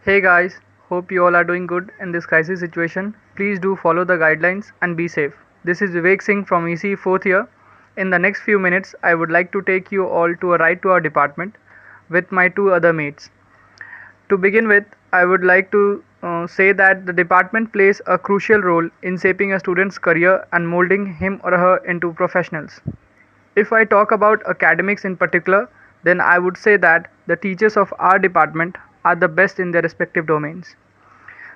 Hey guys, hope you all are doing good in this crisis situation. Please do follow the guidelines and be safe. This is Vivek Singh from EC 4th year. In the next few minutes, I would like to take you all to a ride to our department with my two other mates. To begin with, I would like to say that the department plays a crucial role in shaping a student's career and molding him or her into professionals. If I talk about academics in particular, then I would say that the teachers of our department are the best in their respective domains.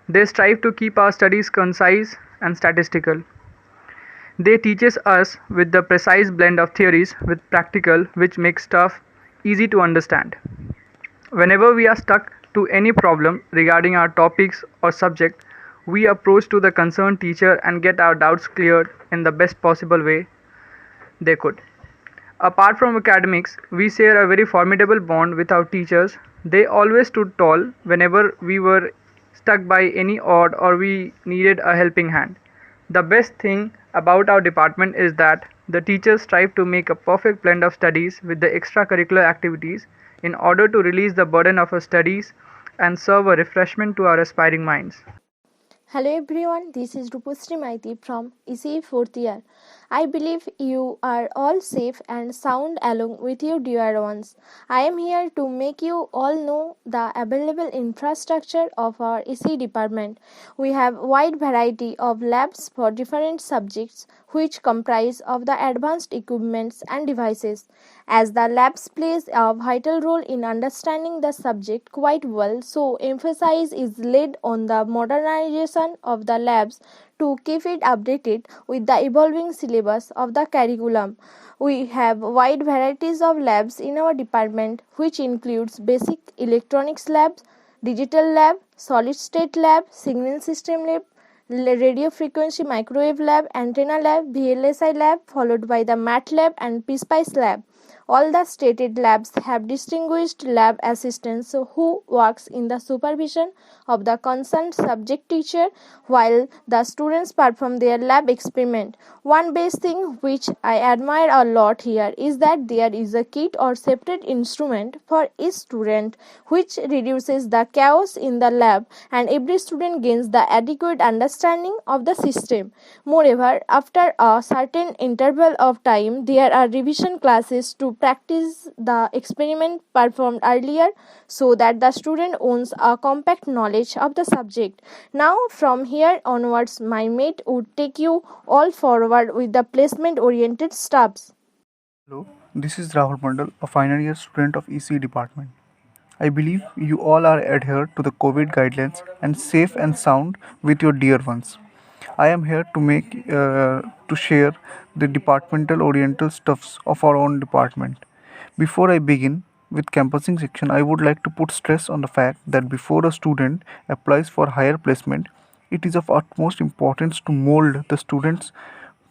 They strive to keep our studies concise and statistical. They teaches us with the precise blend of theories with practical which makes stuff easy to understand. Whenever we are stuck to any problem regarding our topics or subject, we approach to the concerned teacher and get our doubts cleared in the best possible way they could. Apart from academics, we share a very formidable bond with our teachers. They always stood tall whenever we were stuck by any odd or we needed a helping hand. The best thing about our department is that the teachers strive to make a perfect blend of studies with the extracurricular activities in order to release the burden of our studies and serve a refreshment to our aspiring minds. Hello everyone, this is Rupasri Maiti from ECE 4th year. I believe you are all safe and sound along with your dear ones. I am here to make you all know the available infrastructure of our ECE department. We have wide variety of labs for different subjects which comprise of the advanced equipments and devices. As the labs plays a vital role in understanding the subject quite well, so emphasis is laid on the modernization of the labs to keep it updated with the evolving syllabus of the curriculum. We have wide varieties of labs in our department which includes basic electronics labs, digital lab, solid state lab, signal system lab, radio frequency microwave lab, antenna lab, VLSI lab, followed by the MAT lab and PSpice lab. All the stated labs have distinguished lab assistants who works in the supervision of the concerned subject teacher while the students perform their lab experiment. One best thing which I admire a lot here is that there is a kit or separate instrument for each student which reduces the chaos in the lab and every student gains the adequate understanding of the system. Moreover, after a certain interval of time, there are revision classes to practice the experiment performed earlier so that the student owns a compact knowledge of the subject. Now, from here onwards, my mate would take you all forward with the placement oriented steps. Hello, this is Rahul Mandal, a final year student of EC department. I believe you all are adhered to the COVID guidelines and safe and sound with your dear ones. I am here to share the departmental oriental stuffs of our own department. Before I begin with campusing section, I would like to put stress on the fact that before a student applies for higher placement, it is of utmost importance to mold the students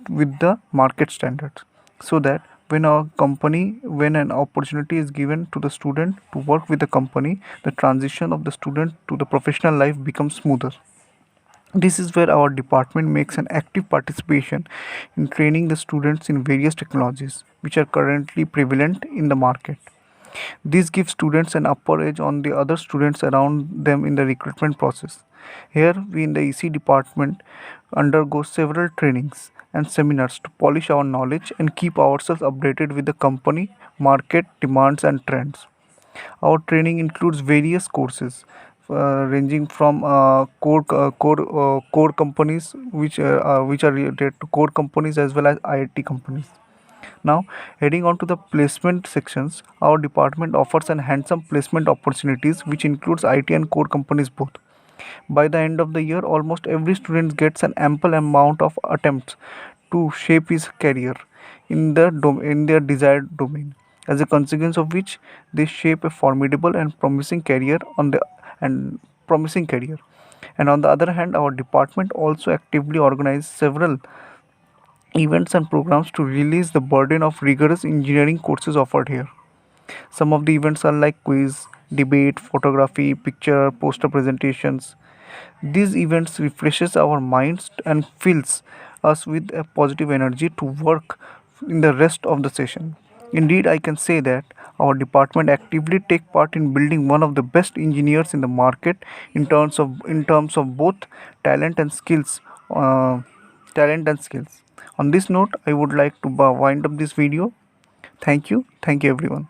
with the market standards so that when an opportunity is given to the student to work with the company, the transition of the student to the professional life becomes smoother. This is where our department makes an active participation in training the students in various technologies which are currently prevalent in the market. This gives students an upper edge on the other students around them in the recruitment process. Here, we in the EC department undergo several trainings and seminars to polish our knowledge and keep ourselves updated with the company, market demands, and trends. Our training includes various courses ranging from core companies which are related to core companies as well as IIT companies. Now, heading on to the placement sections, our department offers an handsome placement opportunities which includes IT and core companies both. By the end of the year, almost every student gets an ample amount of attempts to shape his career in their desired domain. As a consequence of which, they shape a formidable and promising career. And on the other hand, our department also actively organizes several events and programs to release the burden of rigorous engineering courses offered here. Some of the events are like quiz, debate, photography, picture, poster presentations. These events refreshes our minds and fills us with a positive energy to work in the rest of the session. Indeed, I can say that Our department actively take part in building one of the best engineers in the market in terms of both talent and skills. Uh, Talent and skills. On this note, I would like to wind up this video. Thank you everyone.